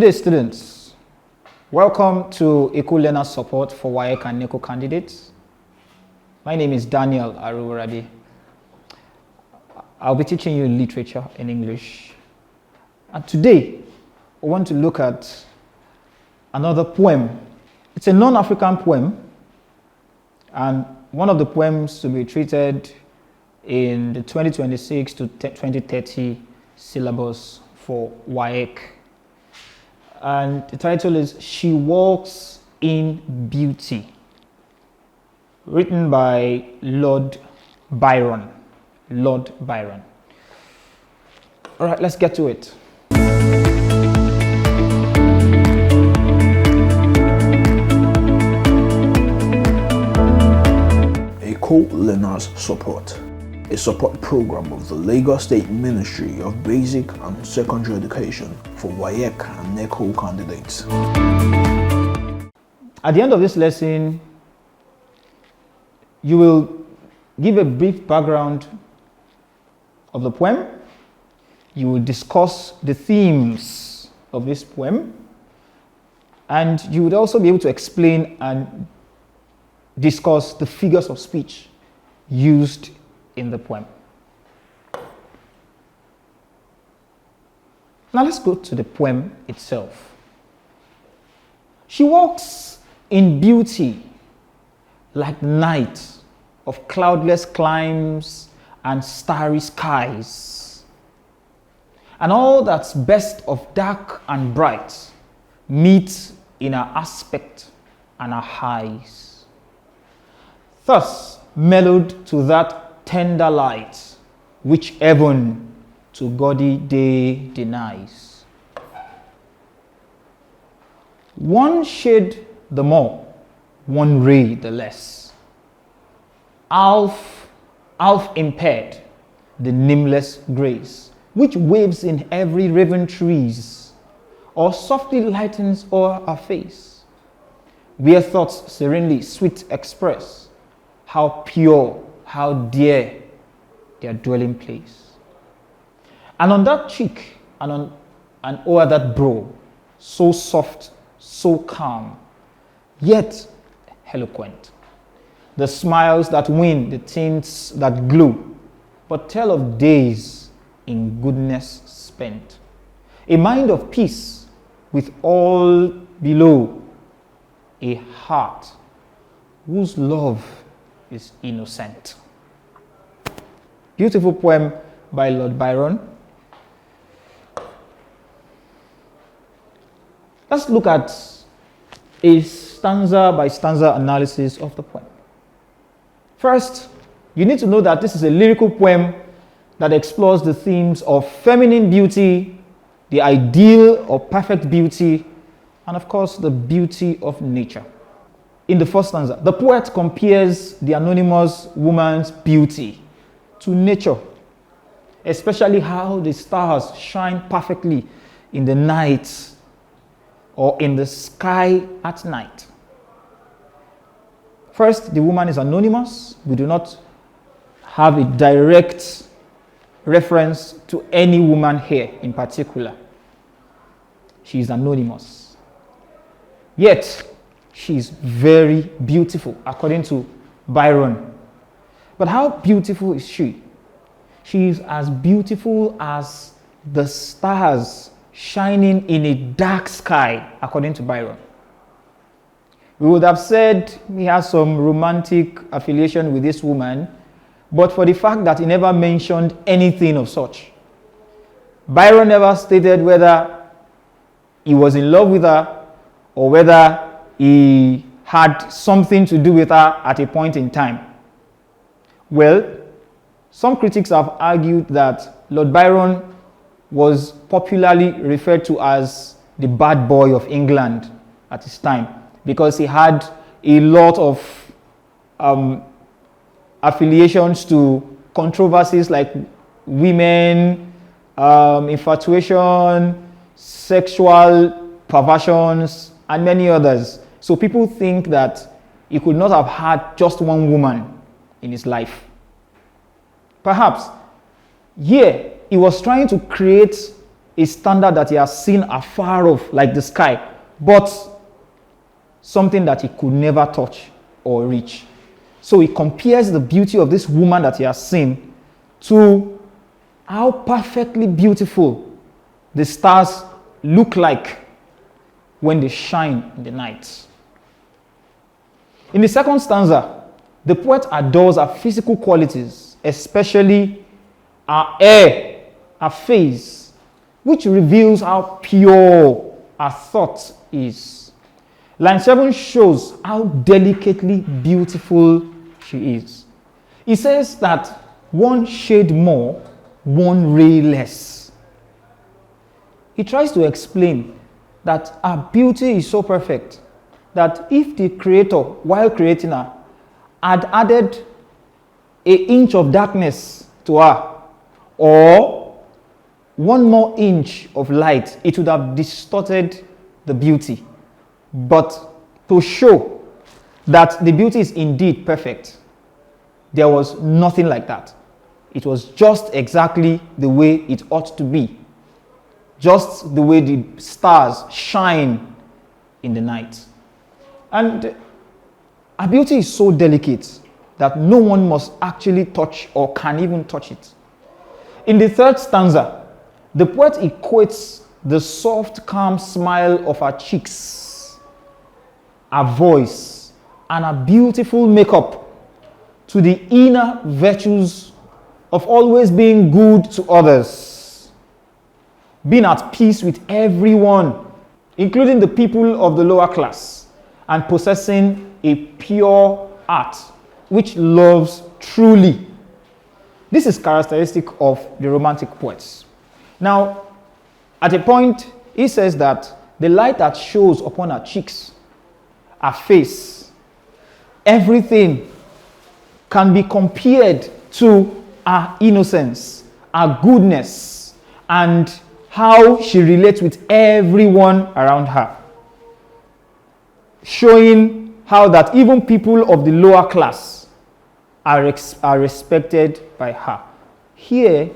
day, students. Welcome to Eko Learners Support for WAEC and NECO candidates. My name is Daniel Aruwarabi. I'll be teaching you literature in English. And today, I want to look at another poem. It's a non-African poem, and one of the poems to be treated in the 2026 to 2030 syllabus for WAEC. And the title is She Walks in Beauty, written by Lord Byron. Lord Byron. All right, let's get to it. Eko Learners Support, a support program of the Lagos State Ministry of Basic and Secondary Education for WAEC and NECO candidates. At the end of this lesson, you will give a brief background of the poem. You will discuss the themes of this poem, and you would also be able to explain and discuss the figures of speech used in the poem. Now let's go to the poem itself. She walks in beauty like night of cloudless climes and starry skies, and all that's best of dark and bright meets in her aspect and her eyes, thus mellowed to that tender light which heaven to gaudy day denies. One shade the more, one ray the less, half impaired the nameless grace which waves in every raven trees, or softly lightens o'er her face, where thoughts serenely sweet express how pure, how dear their dwelling place. And on that cheek and o'er that brow, so soft, so calm, yet eloquent, the smiles that win, the tints that glow, but tell of days in goodness spent, a mind of peace with all below, a heart whose love is innocent. Beautiful poem by Lord Byron. Let's look at a stanza by stanza analysis of the poem. First, you need to know that this is a lyrical poem that explores the themes of feminine beauty, the ideal or perfect beauty, and of course the beauty of nature. In the first stanza, the poet compares the anonymous woman's beauty to nature, especially how the stars shine perfectly in the night or in the sky at night. First, the woman is anonymous. We do not have a direct reference to any woman here in particular. She is anonymous. Yet, she is very beautiful, according to Byron. But how beautiful is she? She is as beautiful as the stars shining in a dark sky, according to Byron. We would have said he has some romantic affiliation with this woman, but for the fact that he never mentioned anything of such. Byron never stated whether he was in love with her or whether he had something to do with her at a point in time. Well, some critics have argued that Lord Byron was popularly referred to as the bad boy of England at his time because he had a lot of affiliations to controversies like women, infatuation, sexual perversions, and many others. So people think that he could not have had just one woman in his life. Perhaps here he was trying to create a standard that he has seen afar off, like the sky, but something that he could never touch or reach. So he compares the beauty of this woman that he has seen to how perfectly beautiful the stars look like when they shine in the night. In the second stanza, the poet adores her physical qualities, especially her hair, her face, which reveals how pure her thought is. Line 7 shows how delicately beautiful she is. He says that one shade more, one ray less. He tries to explain that her beauty is so perfect that if the creator, while creating her, had added an inch of darkness to her or one more inch of light, it would have distorted the beauty. But to show that the beauty is indeed perfect, there was nothing like that. It was just exactly the way it ought to be. Just the way the stars shine in the night. And her beauty is so delicate that no one must actually touch or can even touch it. In the third stanza, the poet equates the soft, calm smile of her cheeks, her voice, and her beautiful makeup to the inner virtues of always being good to others, being at peace with everyone, including the people of the lower class, and possessing a pure heart which loves truly. This is characteristic of the romantic poets. Now, at a point, he says that the light that shows upon her cheeks, her face, everything can be compared to her innocence, her goodness, and how she relates with everyone around her. Showing how that even people of the lower class are respected by her. Here,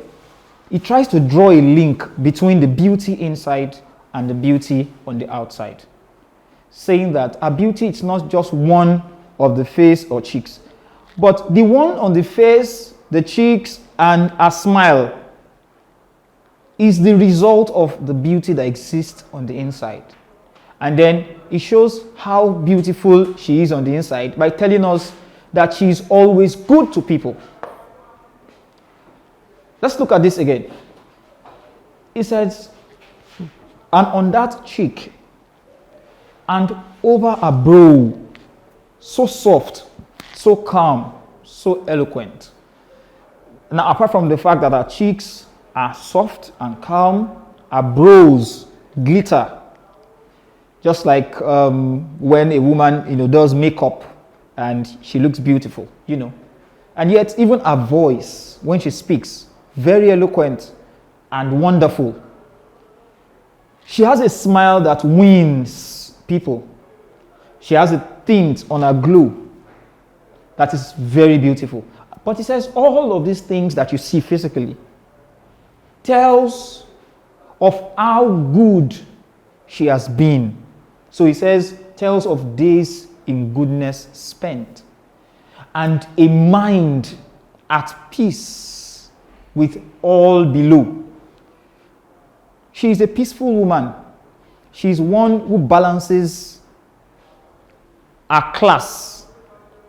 he tries to draw a link between the beauty inside and the beauty on the outside, saying that her beauty is not just one of the face or cheeks, but the one on the face, the cheeks, and her smile is the result of the beauty that exists on the inside. And then it shows how beautiful she is on the inside by telling us that she is always good to people. Let's look at this again. It says, and on that cheek and over her brow, so soft, so calm, so eloquent. Now, apart from the fact that her cheeks are soft and calm, her brows glitter, just like when a woman, does makeup and she looks beautiful, And yet, even her voice, when she speaks, very eloquent and wonderful. She has a smile that wins people. She has a tint on her glow that is very beautiful. But he says all of these things that you see physically tells of how good she has been. So he says, tells of days in goodness spent and a mind at peace with all below. She is a peaceful woman. She is one who balances her class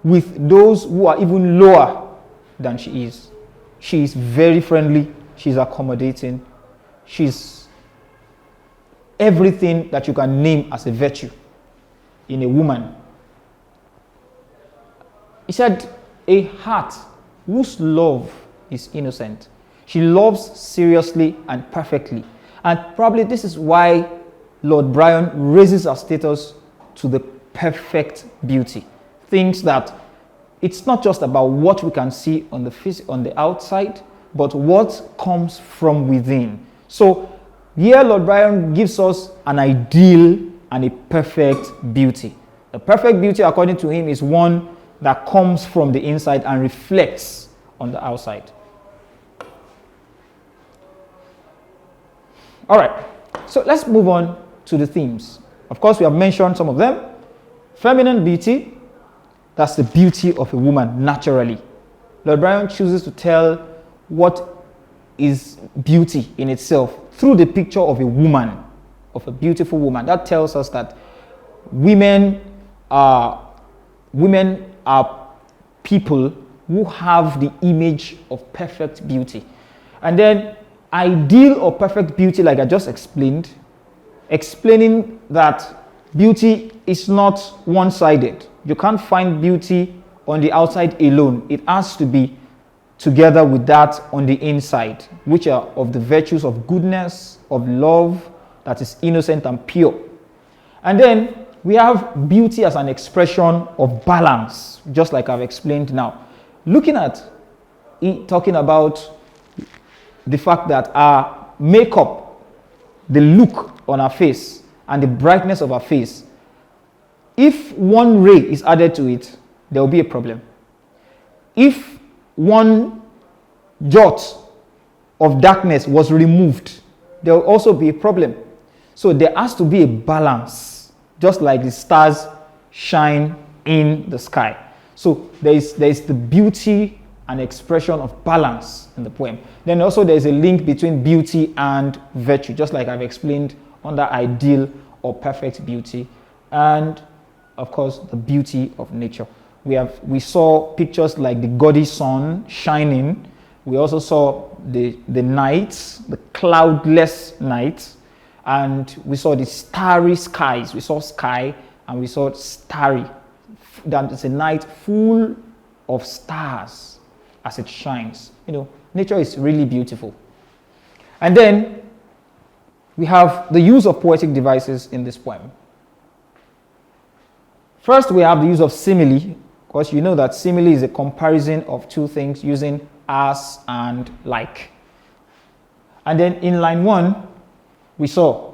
with those who are even lower than she is. She is very friendly. She's accommodating. She's everything that you can name as a virtue in a woman. He said, a heart whose love is innocent. She loves seriously and perfectly. And probably this is why Lord Byron raises her status to the perfect beauty. Things that it's not just about what we can see on the outside, but what comes from within. So here Lord Byron gives us an ideal and a perfect beauty. The perfect beauty, according to him, is one that comes from the inside and reflects on the outside. All right, so let's move on to the themes. Of course, we have mentioned some of them. Feminine beauty, that's the beauty of a woman naturally. Lord Byron chooses to tell what is beauty in itself through the picture of a woman, of a beautiful woman. That tells us that women are people who have the image of perfect beauty. And then ideal or perfect beauty, like I just explained, explaining that beauty is not one-sided. You can't find beauty on the outside alone. It has to be together with that on the inside, which are of the virtues of goodness, of love, that is innocent and pure. And then we have beauty as an expression of balance, just like I've explained now. Looking at it, talking about the fact that our makeup, the look on our face, and the brightness of our face, if one ray is added to it, there will be a problem. If one jot of darkness was removed, there will also be a problem. So there has to be a balance, just like the stars shine in the sky. So there is the beauty and expression of balance in the poem. Then also there is a link between beauty and virtue, just like I've explained under ideal or perfect beauty, and of course the beauty of nature. We saw pictures like the gaudy sun shining. We also saw the night, the cloudless night, and we saw the starry skies. We saw sky and we saw starry. That is a night full of stars as it shines. You know, nature is really beautiful. And then we have the use of poetic devices in this poem. First, we have the use of simile, because you know that simile is a comparison of two things using as and like. And then in line 1, we saw,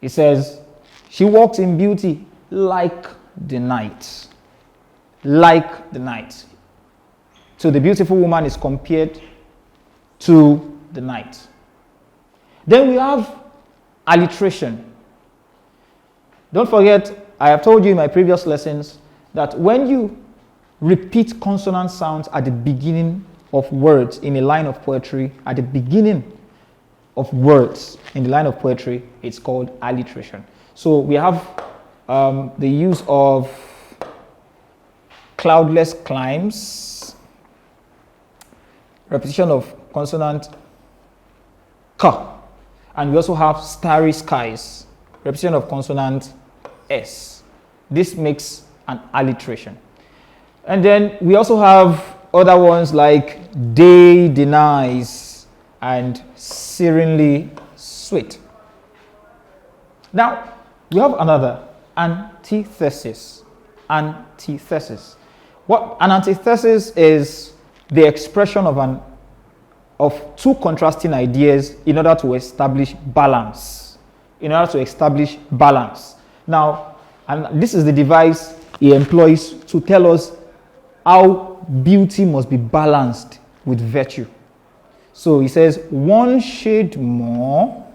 it says, she walks in beauty like the night. Like the night. So the beautiful woman is compared to the night. Then we have alliteration. Don't forget, I have told you in my previous lessons that when you repeat consonant sounds at the beginning of words in a line of poetry, at the beginning of words in the line of poetry, it's called alliteration. So we have the use of cloudless climes, repetition of consonant k, and we also have starry skies, repetition of consonant s. This makes an alliteration. And then we also have other ones like day denies and serenely sweet. Now, we have another, antithesis. Antithesis. What an antithesis is the expression of two contrasting ideas in order to establish balance. In order to establish balance. Now, and this is the device he employs to tell us how beauty must be balanced with virtue. So he says, one shade more,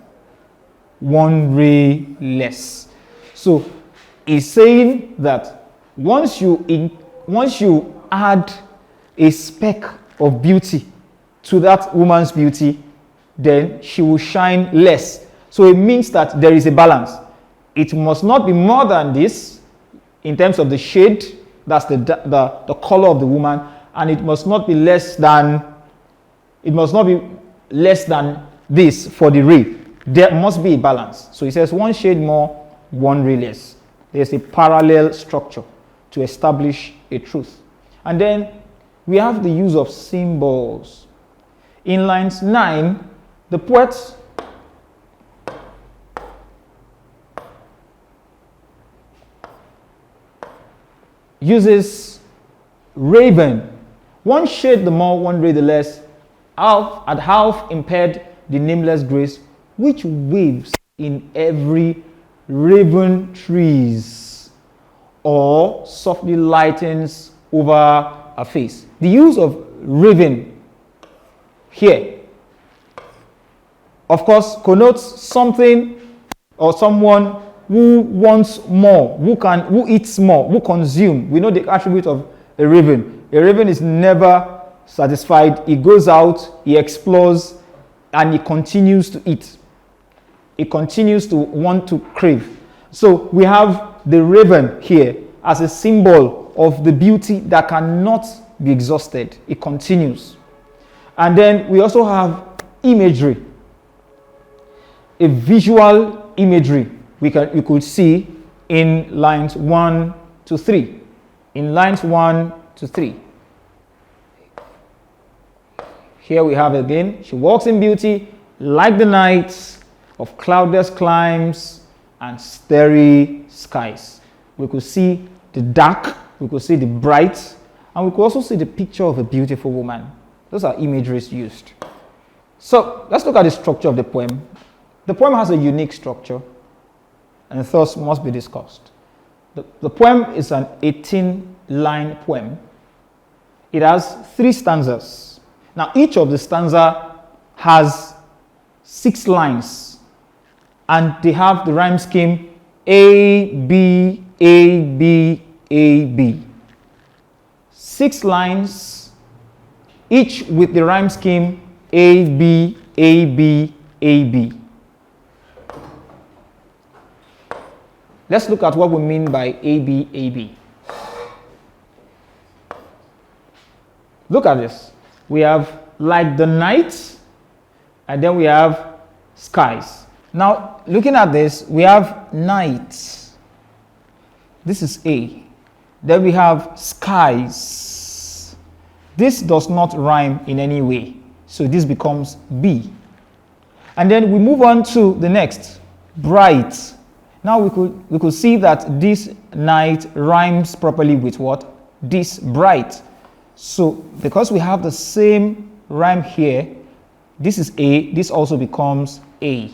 one ray less. So he's saying that once you add a speck of beauty to that woman's beauty, then she will shine less. So it means that there is a balance. It must not be more than this in terms of the shade, that's the color of the woman, and it must not be less than this for the ray. There must be a balance. So he says one shade more, one ray less. There's a parallel structure to establish a truth. And then we have the use of symbols. In lines 9, the poet uses raven. One shade the more, one ray the less, half impaired the nameless grace, which waves in every raven trees, or softly lightens over a face. The use of raven here of course, connotes something or someone who wants more, who eats more, who consumes. We know the attribute of a raven. A raven is never satisfied. He goes out, he explores, and he continues to eat. He continues to want to crave. So we have the raven here as a symbol of the beauty that cannot be exhausted. It continues. And then we also have imagery, a visual imagery we could see in lines 1 to 3. In lines 1 to 3. Here we have again, she walks in beauty like the nights of cloudless climes and starry skies. We could see the dark, we could see the bright, and we could also see the picture of a beautiful woman. Those are imageries used. So let's look at the structure of the poem. The poem has a unique structure, and thus must be discussed. The poem is an 18-line poem. It has 3 stanzas. Now, each of the stanza has 6 lines, and they have the rhyme scheme A, B, A, B, A, B. 6 lines, each with the rhyme scheme A, B, A, B, A, B. Let's look at what we mean by A, B, A, B. Look at this. We have like the night, and then we have skies. Now, looking at this, we have night. This is A. Then we have skies. This does not rhyme in any way, so this becomes B. And then we move on to the next, bright. Now we could see that this night rhymes properly with what? This bright. So because we have the same rhyme here, this is A, this also becomes A.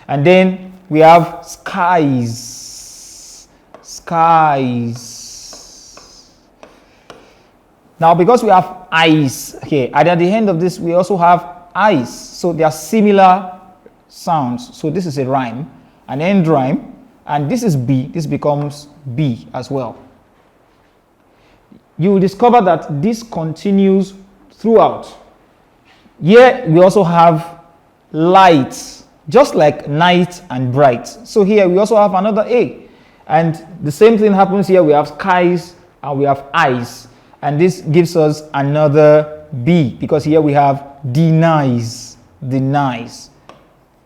And then we have skies. Skies. Now because we have eyes here, and at the end of this we also have eyes. So they are similar sounds. So this is a rhyme, an end rhyme, and this is B, this becomes B as well. You will discover that this continues throughout. Here we also have light, just like night and bright. So here we also have another A. And the same thing happens here. We have skies and we have eyes. And this gives us another B, because here we have denies, denies.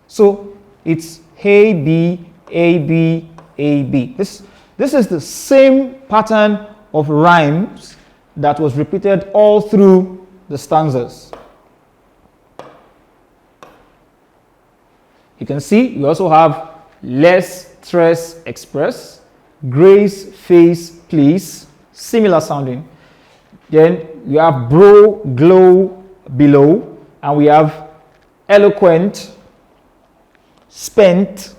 So it's A, B, A, B, A, B. This is the same pattern of rhymes that was repeated all through the stanzas. You can see we also have less stress express, grace, face, please, similar sounding. Then we have bro, glow, below, and we have eloquent, spent,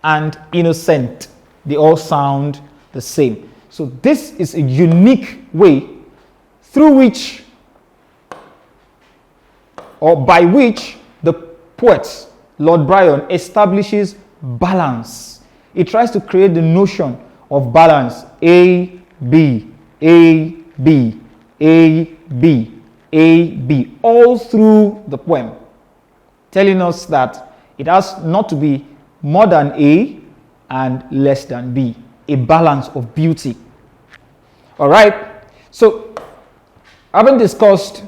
and innocent. They all sound the same. So this is a unique way through which, or by which, the poet, Lord Byron, establishes balance. He tries to create the notion of balance. A, B, A, B, A, B, A, B, all through the poem, telling us that it has not to be more than A and less than B, a balance of beauty. All right, so having discussed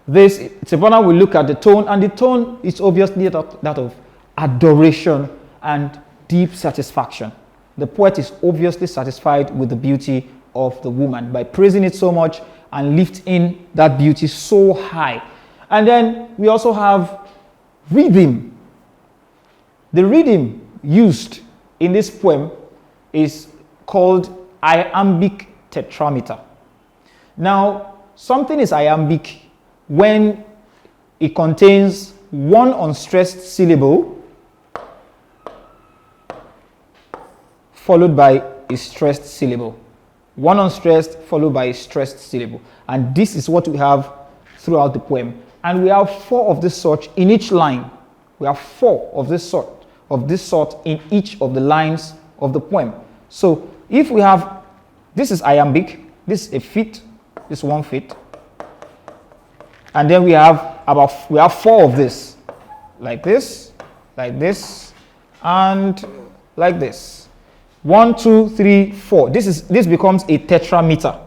this, it's important we look at the tone, and the tone is obviously that of adoration and deep satisfaction. The poet is obviously satisfied with the beauty of the woman by praising it so much and lifting that beauty so high. And then we also have rhythm. The rhythm used in this poem is called iambic tetrameter. Now, something is iambic when it contains one unstressed syllable followed by a stressed syllable. One unstressed followed by a stressed syllable. And this is what we have throughout the poem. And we have 4 of this sort in each line. We have 4 of this sort in each of the lines of the poem. So if we have, this is iambic, this is a fit, this is 1 fit, and then we have 4 of this, like this, and like this. 1, 2, 3, 4. This becomes a tetrameter.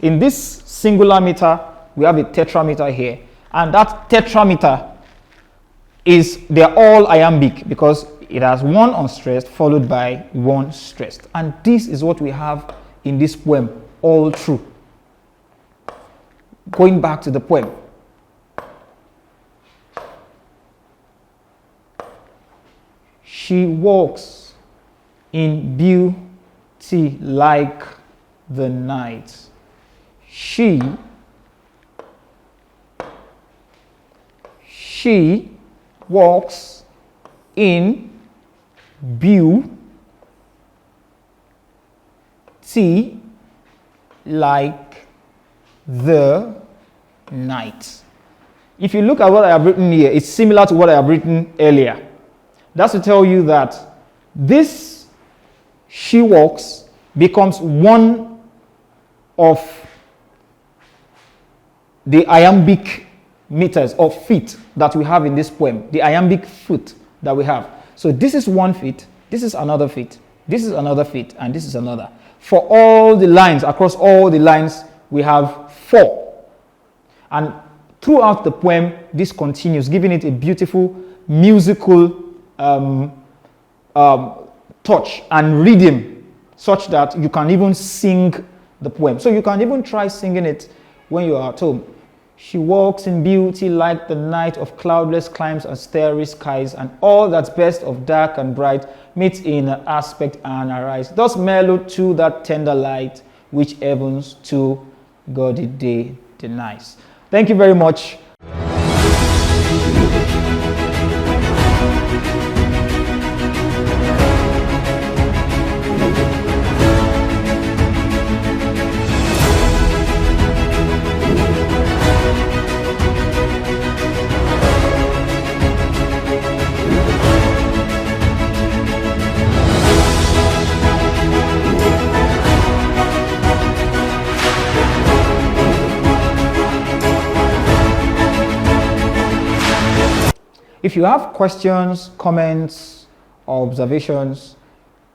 In this singular meter, we have a tetrameter here, and that tetrameter they're all iambic because it has 1 unstressed followed by 1 stressed, and this is what we have in this poem all through. Going back to the poem. She walks in beauty like the night. She walks in beauty like the night. If you look at what I have written here, it's similar to what I have written earlier. That's to tell you that this she walks becomes one of the iambic meters or feet that we have in this poem, the iambic foot that we have. So this is 1 feet, this is another feet, this is another feet, and this is another. For all the lines, across all the lines, we have 4. And throughout the poem, this continues, giving it a beautiful musical touch and rhythm, such that you can even sing the poem. So you can even try singing it when you are at home. She walks in beauty like the night of cloudless climes and starry skies, and all that's best of dark and bright meets in her aspect and her eyes. Thus mellowed to that tender light, which heavens to gaudy day denies. Thank you very much. If you have questions, comments, or observations,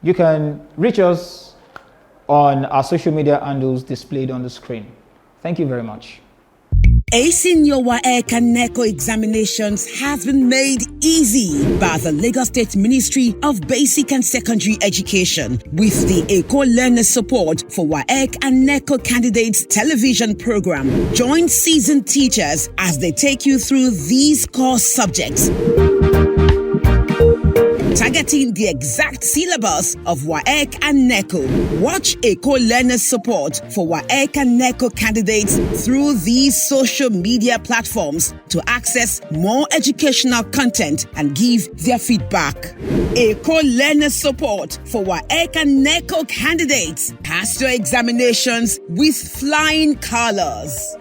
you can reach us on our social media handles displayed on the screen. Thank you very much. Acing your WAEC and NECO examinations has been made easy by the Lagos State Ministry of Basic and Secondary Education with the Eko Learners Support for WAEC and NECO Candidates television program. Join seasoned teachers as they take you through these core subjects, targeting the exact syllabus of WAEC and NECO. Watch Eko Learners Support for WAEC and NECO candidates through these social media platforms to access more educational content and give their feedback. Eko Learners Support for WAEC and NECO candidates. Pass your examinations with flying colors.